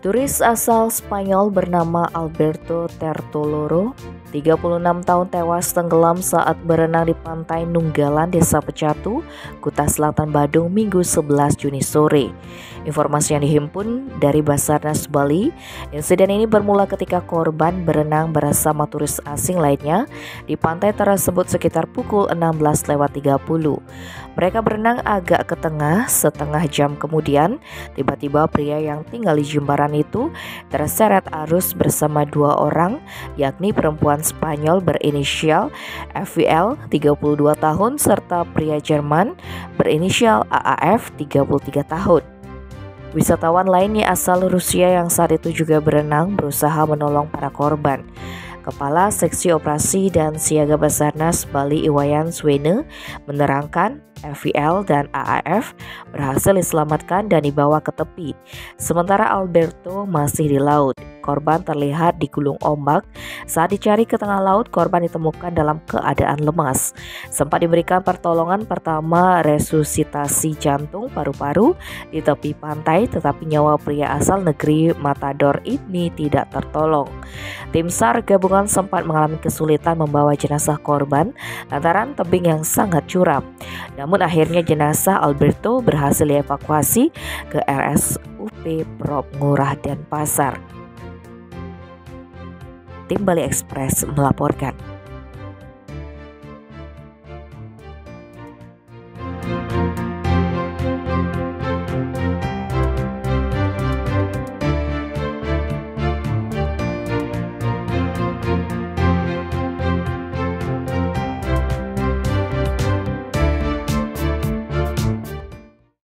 Turis asal Spanyol bernama Alberto Tertoloro, 36 tahun tewas tenggelam saat berenang di pantai Nunggalan, Desa Pecatu, Kuta Selatan, Badung, Minggu 11 Juni sore. Informasi yang dihimpun dari Basarnas Bali, insiden ini bermula ketika korban berenang bersama turis asing lainnya di pantai tersebut sekitar pukul 16.30. Mereka berenang agak ke tengah, setengah jam kemudian tiba-tiba pria yang tinggal di jembaran itu terseret arus bersama dua orang, yakni perempuan Spanyol berinisial FVL 32 tahun serta pria Jerman berinisial AAF 33 tahun. Wisatawan lainnya asal Rusia yang saat itu juga berenang berusaha menolong para korban. Kepala Seksi Operasi dan Siaga Basarnas Bali Iwayan Swene menerangkan FVL dan AAF berhasil diselamatkan dan dibawa ke tepi. Sementara Alberto masih di laut. Korban terlihat digulung ombak. Saat dicari ke tengah laut, korban ditemukan dalam keadaan lemas. Sempat diberikan pertolongan pertama resusitasi jantung paru-paru di tepi pantai, tetapi nyawa pria asal negeri Matador ini tidak tertolong. Tim SAR gabungan sempat mengalami kesulitan membawa jenazah korban lantaran tebing yang sangat curam. Namun akhirnya jenazah Alberto berhasil dievakuasi ke RSUP Prop Ngurah Denpasar. Tim Bali Express melaporkan.